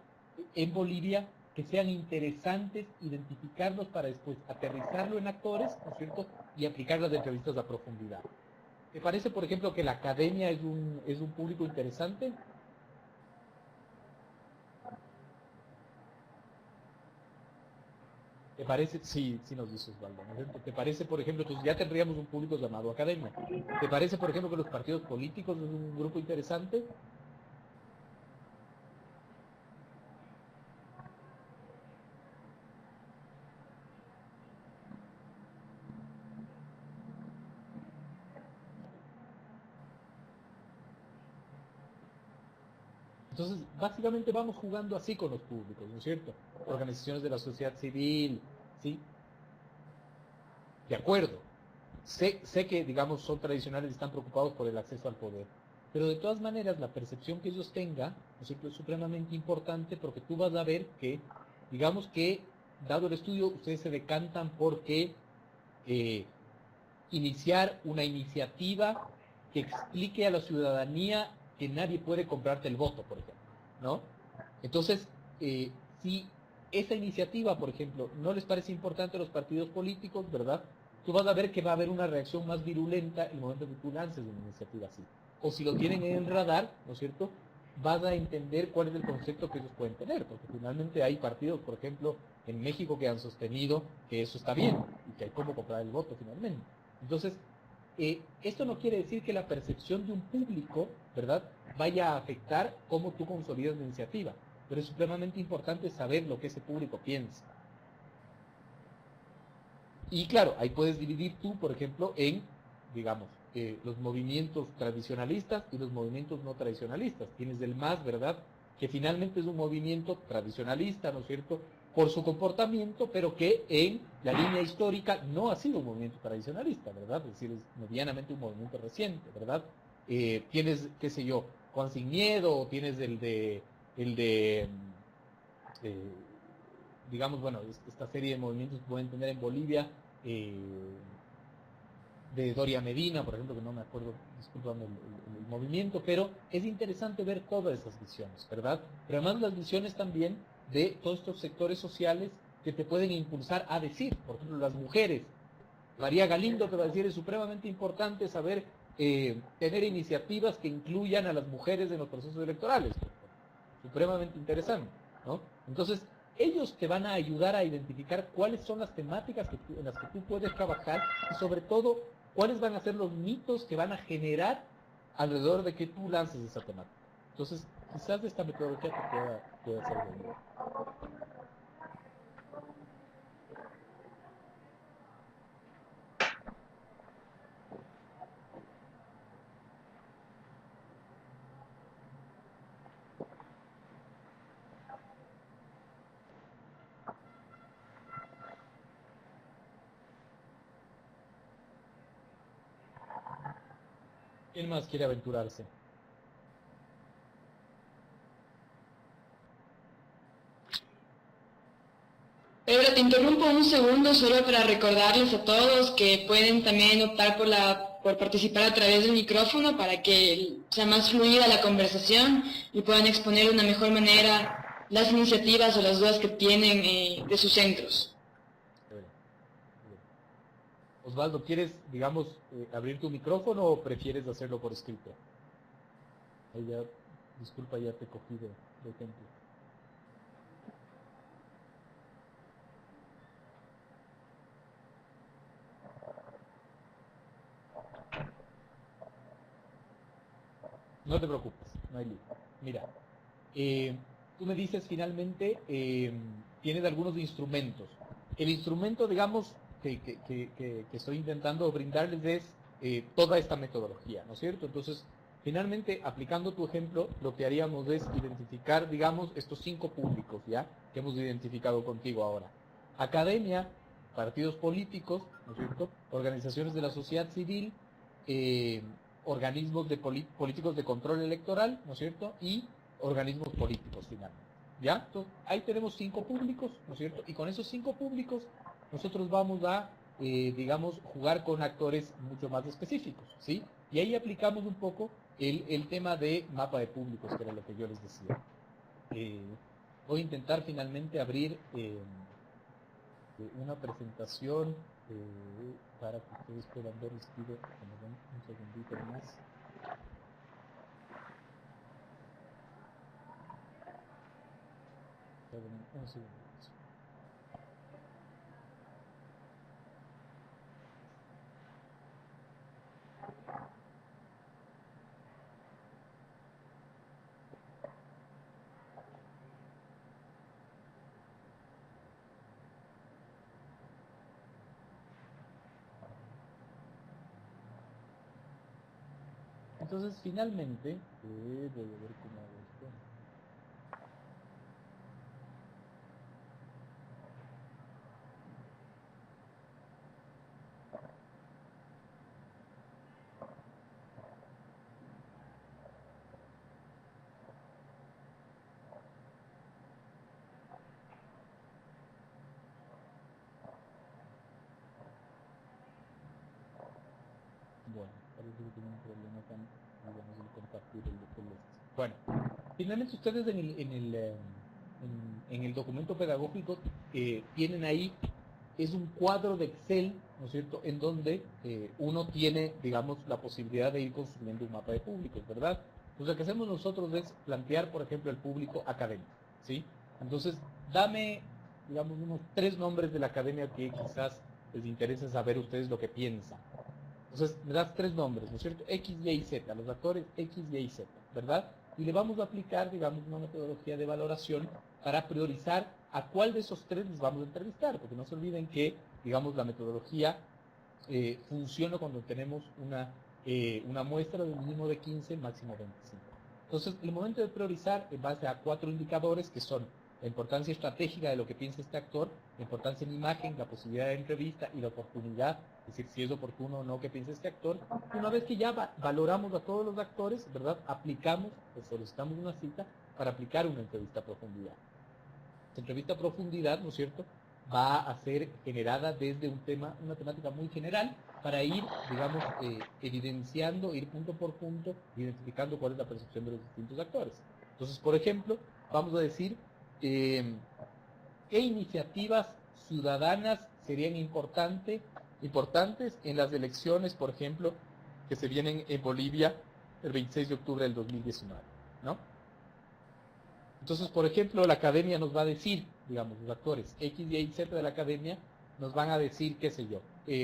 en Bolivia que sean interesantes, identificarlos para después aterrizarlo en actores, ¿no es cierto? Y aplicar las entrevistas a profundidad. ¿Te parece, por ejemplo, que la academia es un público interesante? ¿Te parece? Sí, sí nos dice Osvaldo, ¿no es cierto? ¿Te parece, por ejemplo, entonces ya tendríamos un público llamado academia? ¿Te parece, por ejemplo, que los partidos políticos es un grupo interesante? Entonces, básicamente vamos jugando así con los públicos, ¿no es cierto? Organizaciones de la sociedad civil, ¿sí? De acuerdo. Sé que, digamos, son tradicionales y están preocupados por el acceso al poder. Pero de todas maneras, la percepción que ellos tengan, ¿no es cierto?, es supremamente importante porque tú vas a ver que, digamos que, dado el estudio, ustedes se decantan porque iniciar una iniciativa que explique a la ciudadanía que nadie puede comprarte el voto, por ejemplo, ¿no? Entonces, si esa iniciativa, por ejemplo, no les parece importante a los partidos políticos, ¿verdad? Tú vas a ver que va a haber una reacción más virulenta en el momento que tú lances una iniciativa así. O si lo tienen en el radar, ¿no es cierto?, vas a entender cuál es el concepto que ellos pueden tener, porque finalmente hay partidos, por ejemplo, en México que han sostenido que eso está bien y que hay cómo comprar el voto finalmente. Entonces, esto no quiere decir que la percepción de un público, ¿verdad?, vaya a afectar cómo tú consolidas la iniciativa, pero es supremamente importante saber lo que ese público piensa. Y claro, ahí puedes dividir tú, por ejemplo, en, digamos, los movimientos tradicionalistas y los movimientos no tradicionalistas. Tienes el MAS, ¿verdad?, que finalmente es un movimiento tradicionalista, ¿no es cierto?, por su comportamiento, pero que en la línea histórica no ha sido un movimiento tradicionalista, ¿verdad? Es decir, es medianamente un movimiento reciente, ¿verdad? Tienes, qué sé yo, Juan Sin Miedo, o tienes eh, digamos, bueno, esta serie de movimientos que pueden tener en Bolivia, de Doria Medina, por ejemplo, que no me acuerdo, disculpame el movimiento, pero es interesante ver todas esas visiones, ¿verdad? Pero además las visiones también de todos estos sectores sociales que te pueden impulsar a decir, por ejemplo, las mujeres. María Galindo te va a decir, es supremamente importante saber tener iniciativas que incluyan a las mujeres en los procesos electorales. Supremamente interesante, ¿no? Entonces, ellos te van a ayudar a identificar cuáles son las temáticas en las que tú puedes trabajar y sobre todo cuáles van a ser los mitos que van a generar alrededor de que tú lances esa temática. Entonces, quizás esta metodología te pueda ser de ayuda. ¿Quién más quiere aventurarse? Pedro, te interrumpo un segundo solo para recordarles a todos que pueden también optar por participar a través del micrófono para que sea más fluida la conversación y puedan exponer de una mejor manera las iniciativas o las dudas que tienen de sus centros. Osvaldo, ¿quieres, digamos, abrir tu micrófono o prefieres hacerlo por escrito? Ahí ya, disculpa, ya te cogí de ejemplo. No te preocupes, no hay lío. Mira, tú me dices finalmente, tienes algunos instrumentos. El instrumento, digamos, que estoy intentando brindarles es toda esta metodología, ¿no es cierto? Entonces, finalmente, aplicando tu ejemplo, lo que haríamos es identificar, digamos, estos 5 públicos, ¿ya? Que hemos identificado contigo ahora. Academia, partidos políticos, ¿no es cierto? Organizaciones de la sociedad civil, organismos políticos de control electoral, ¿no es cierto? Y organismos políticos, finalmente. ¿Ya? Entonces, ahí tenemos 5 públicos, ¿no es cierto? Y con esos 5 públicos nosotros vamos a, digamos, jugar con actores mucho más específicos, ¿sí? Y ahí aplicamos un poco el tema de mapa de públicos, que era lo que yo les decía. Voy a intentar finalmente abrir una presentación para que ustedes puedan ver. Les pido que me den un segundito más. Un segundo. Entonces, finalmente, voy a ver cómo hago esto. Bueno, parece que tiene un problema con, digamos, el compartir el. Bueno, finalmente ustedes en el documento pedagógico tienen ahí, es un cuadro de Excel, ¿no es cierto?, en donde uno tiene, digamos, la posibilidad de ir construyendo un mapa de públicos, ¿verdad? Entonces lo que hacemos nosotros es plantear, por ejemplo, el público académico, ¿sí? Entonces, dame, digamos, unos 3 nombres de la academia que quizás les interese saber ustedes lo que piensan. Entonces, me das 3 nombres, ¿no es cierto? X, Y y Z, los actores X, Y y Z, ¿verdad? Y le vamos a aplicar, digamos, una metodología de valoración para priorizar a cuál de esos 3 les vamos a entrevistar, porque no se olviden que, digamos, la metodología funciona cuando tenemos una muestra de mínimo de 15, máximo 25. Entonces, el momento de priorizar en base a 4 indicadores que son la importancia estratégica de lo que piensa este actor, la importancia en imagen, la posibilidad de entrevista y la oportunidad, es decir, si es oportuno o no que piense este actor. Una vez que ya valoramos a todos los actores, ¿verdad? Aplicamos, solicitamos una cita para aplicar una entrevista a profundidad. Esta entrevista a profundidad, ¿no es cierto?, va a ser generada desde una temática muy general para ir, digamos, evidenciando, ir punto por punto, identificando cuál es la percepción de los distintos actores. Entonces, por ejemplo, vamos a decir, ¿qué iniciativas ciudadanas serían importantes en las elecciones, por ejemplo, que se vienen en Bolivia el 26 de octubre del 2019, ¿no? Entonces, por ejemplo, la academia nos va a decir, digamos, los actores X, Y y Z de la academia nos van a decir, qué sé yo,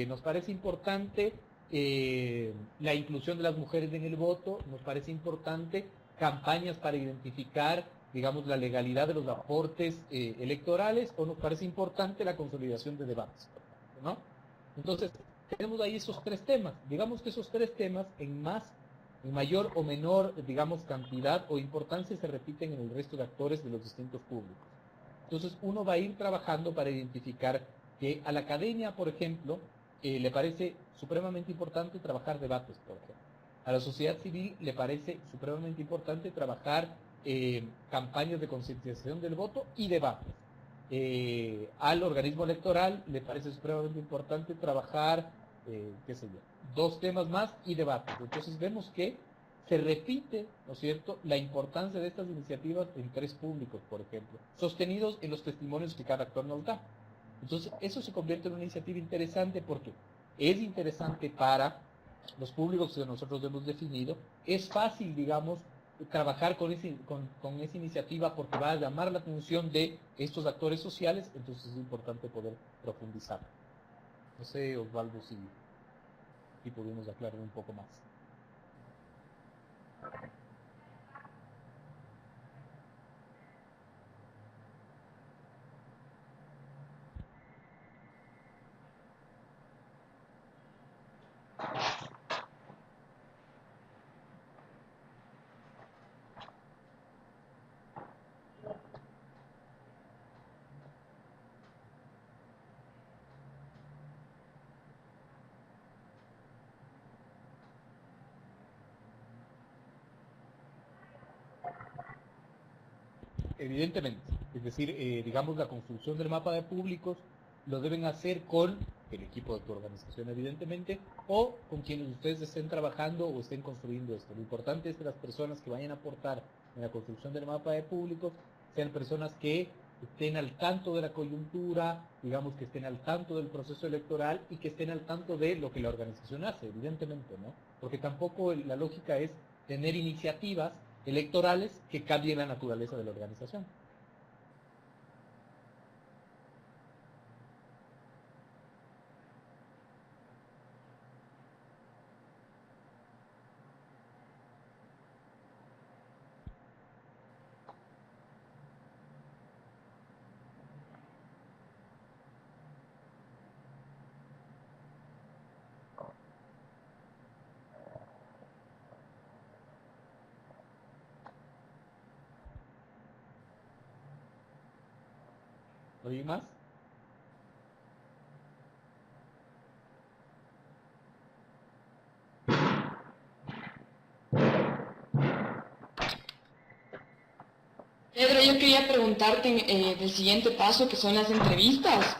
nos parece importante la inclusión de las mujeres en el voto, nos parece importante campañas para identificar, digamos, la legalidad de los aportes electorales, o nos parece importante la consolidación de debates, por ejemplo, ¿no? Entonces, tenemos ahí esos tres temas. Digamos que esos tres temas, en mayor o menor, digamos, cantidad o importancia, se repiten en el resto de actores de los distintos públicos. Entonces, uno va a ir trabajando para identificar que a la academia, por ejemplo, le parece supremamente importante trabajar debates, por ejemplo. A la sociedad civil le parece supremamente importante trabajar campañas de concientización del voto y debates. Al organismo electoral le parece supremamente importante trabajar, qué sé yo, dos temas más y debates. Entonces vemos que se repite, ¿no es cierto?, la importancia de estas iniciativas en tres públicos, por ejemplo, sostenidos en los testimonios que cada actor nos da. Entonces eso se convierte en una iniciativa interesante porque es interesante para los públicos que nosotros hemos definido. Es fácil, digamos, trabajar con esa iniciativa porque va a llamar la atención de estos actores sociales, entonces es importante poder profundizar. No sé, Osvaldo, si podemos aclarar un poco más. Evidentemente, es decir, digamos, la construcción del mapa de públicos lo deben hacer con el equipo de tu organización, evidentemente, o con quienes ustedes estén trabajando o estén construyendo esto. Lo importante es que las personas que vayan a aportar en la construcción del mapa de públicos sean personas que estén al tanto de la coyuntura, digamos, que estén al tanto del proceso electoral y que estén al tanto de lo que la organización hace, evidentemente, ¿no? Porque tampoco la lógica es tener iniciativas electorales que cambien la naturaleza de la organización. ¿Oye más? Pedro, yo quería preguntarte del siguiente paso, que son las entrevistas.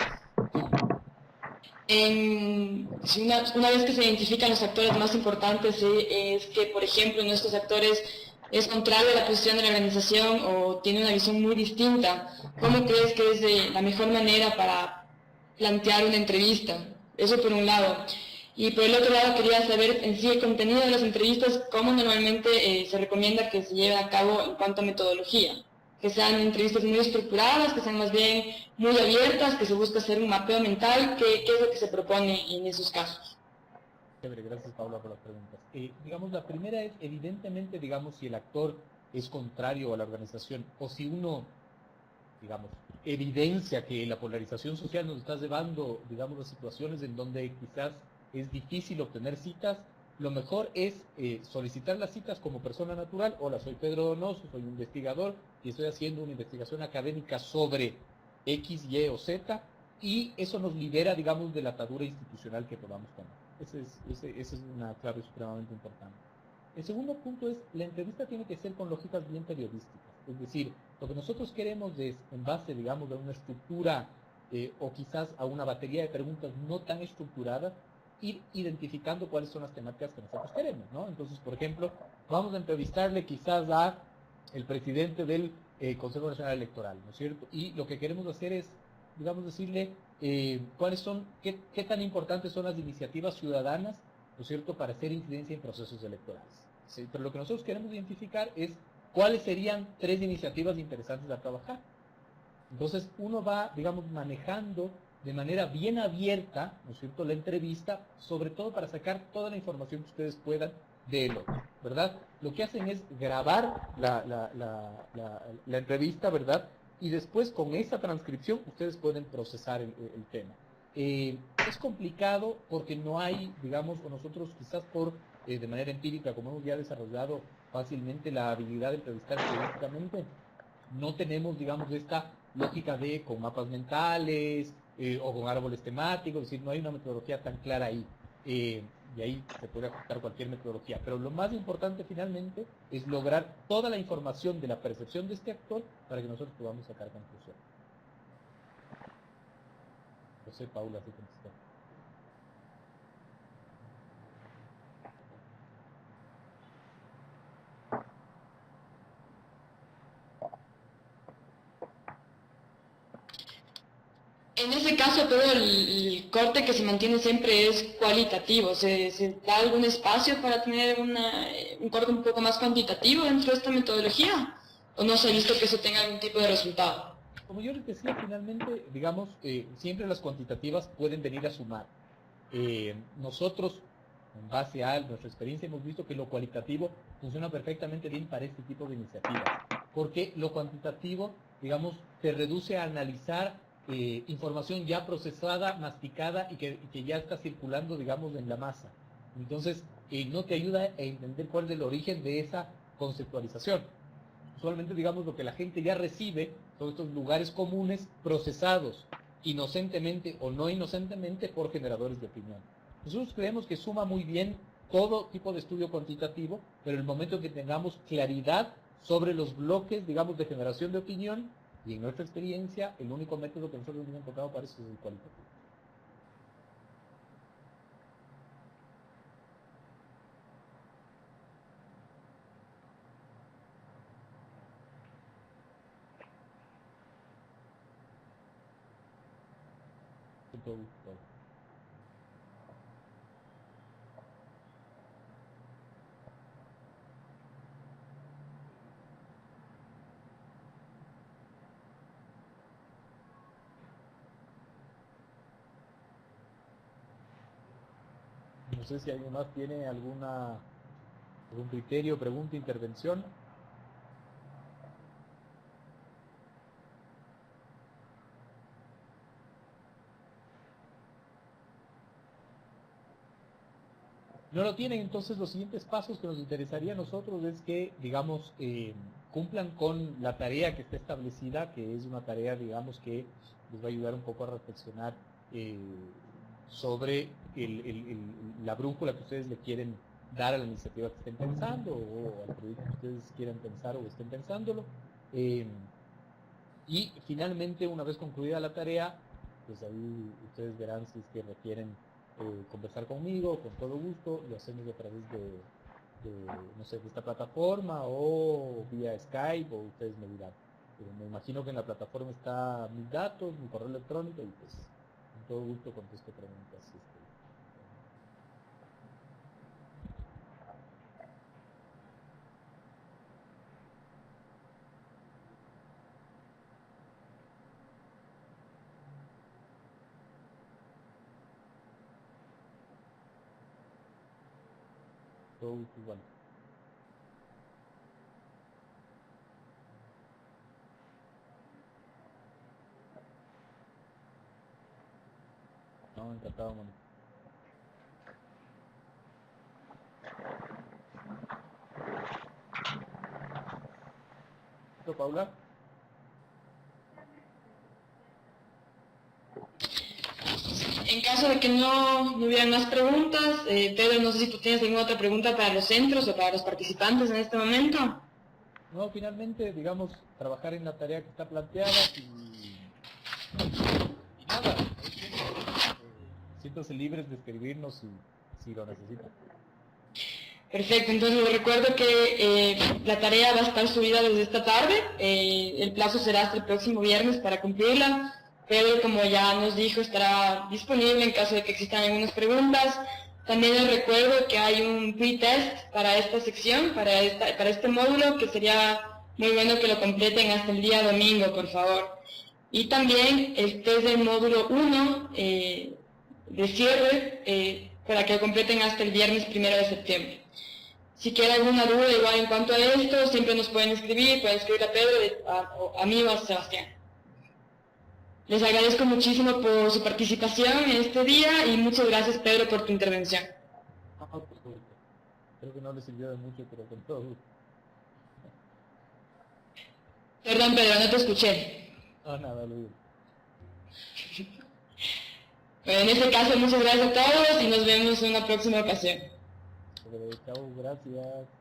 Si una vez que se identifican los actores más importantes, es que, por ejemplo, uno de estos actores es contrario a la posición de la organización o tiene una visión muy distinta, ¿cómo crees que es la mejor manera para plantear una entrevista? Eso por un lado. Y por el otro lado quería saber en sí el contenido de las entrevistas, cómo normalmente se recomienda que se lleve a cabo en cuanto a metodología. Que sean entrevistas muy estructuradas, que sean más bien muy abiertas, que se busca hacer un mapeo mental. ¿Qué es lo que se propone en esos casos? Chévere, gracias Paula por las preguntas. Digamos, la primera es, evidentemente, digamos, si el actor es contrario a la organización o si uno, digamos, evidencia que la polarización social nos está llevando, digamos, a situaciones en donde quizás es difícil obtener citas, lo mejor es solicitar las citas como persona natural. Hola, soy Pedro Donoso, soy investigador y estoy haciendo una investigación académica sobre X, Y o Z, y eso nos libera, digamos, de la atadura institucional que podamos tener. Esa es una clave supremamente importante. El segundo punto es, la entrevista tiene que ser con lógicas bien periodísticas. Es decir, lo que nosotros queremos es, en base, digamos, a una estructura o quizás a una batería de preguntas no tan estructuradas, ir identificando cuáles son las temáticas que nosotros queremos, ¿no? Entonces, por ejemplo, vamos a entrevistarle quizás a el presidente del Consejo Nacional Electoral, ¿no es cierto? Y lo que queremos hacer es, digamos, decirle cuáles son, qué tan importantes son las iniciativas ciudadanas, ¿no es cierto?, para hacer incidencia en procesos electorales. ¿Sí? Pero lo que nosotros queremos identificar es cuáles serían tres iniciativas interesantes a trabajar. Entonces, uno va, digamos, manejando de manera bien abierta, ¿no es cierto?, la entrevista, sobre todo para sacar toda la información que ustedes puedan del otro, ¿verdad? Lo que hacen es grabar la entrevista, ¿verdad? Y después con esa transcripción ustedes pueden procesar el tema. Es complicado porque no hay, digamos, o nosotros quizás de manera empírica, como hemos ya desarrollado fácilmente la habilidad de entrevistar periodísticamente, no tenemos, digamos, esta lógica de con mapas mentales o con árboles temáticos, es decir, no hay una metodología tan clara ahí. Y ahí se puede ajustar cualquier metodología. Pero lo más importante finalmente es lograr toda la información de la percepción de este actor para que nosotros podamos sacar conclusiones. No sé, Paula, si contestó. En ese caso, todo el corte que se mantiene siempre es cualitativo. ¿Se da algún espacio para tener un corte un poco más cuantitativo dentro de esta metodología? ¿O no se ha visto que eso tenga algún tipo de resultado? Como yo les decía, finalmente, digamos, siempre las cuantitativas pueden venir a sumar. Nosotros, en base a nuestra experiencia, hemos visto que lo cualitativo funciona perfectamente bien para este tipo de iniciativas. Porque lo cuantitativo, digamos, te reduce a analizar información ya procesada, masticada y que ya está circulando, digamos, en la masa. Entonces, no te ayuda a entender cuál es el origen de esa conceptualización. Usualmente, digamos, lo que la gente ya recibe son estos lugares comunes procesados inocentemente o no inocentemente por generadores de opinión. Nosotros creemos que suma muy bien todo tipo de estudio cuantitativo, pero en el momento en que tengamos claridad sobre los bloques, digamos, de generación de opinión, y en nuestra experiencia, el único método que nosotros hemos encontrado para eso es el cualitativo. Con todo gusto. No sé si alguien más tiene algún criterio, pregunta, intervención. No lo tienen, entonces los siguientes pasos que nos interesaría a nosotros es que, digamos, cumplan con la tarea que está establecida, que es una tarea, digamos, que les va a ayudar un poco a reflexionar sobre la brújula que ustedes le quieren dar a la iniciativa que estén pensando o al proyecto que ustedes quieran pensar o estén pensándolo. Y finalmente, una vez concluida la tarea, pues ahí ustedes verán si es que requieren conversar conmigo, con todo gusto, lo hacemos a través no sé, de esta plataforma o vía Skype, o ustedes me dirán. Pero me imagino que en la plataforma está mis datos, mi correo electrónico, y pues con todo gusto contesto preguntas. Todo gusto igual. No, encantado, Mónica. ¿Listo, Paula? En caso de que no hubieran más preguntas, Pedro, no sé si tú tienes alguna otra pregunta para los centros o para los participantes en este momento. No, finalmente, digamos, trabajar en la tarea que está planteada y nada, siéntanse libres de escribirnos si lo necesitan. Perfecto, entonces les recuerdo que la tarea va a estar subida desde esta tarde, el plazo será hasta el próximo viernes para cumplirla. Pedro, como ya nos dijo, estará disponible en caso de que existan algunas preguntas. También les recuerdo que hay un pre-test para esta sección, para este módulo, que sería muy bueno que lo completen hasta el día domingo, por favor. Y también el test del módulo 1 de cierre para que lo completen hasta el viernes 1 de septiembre. Si quieren alguna duda igual en cuanto a esto, siempre nos pueden escribir a Pedro, a mí o a Sebastián. Les agradezco muchísimo por su participación en este día y muchas gracias, Pedro, por tu intervención. Creo que no les sirvió de mucho, pero con todo gusto. Perdón, Pedro, no te escuché. No, nada, lo digo. Bueno, en este caso, muchas gracias a todos y nos vemos en una próxima ocasión. Chao, gracias.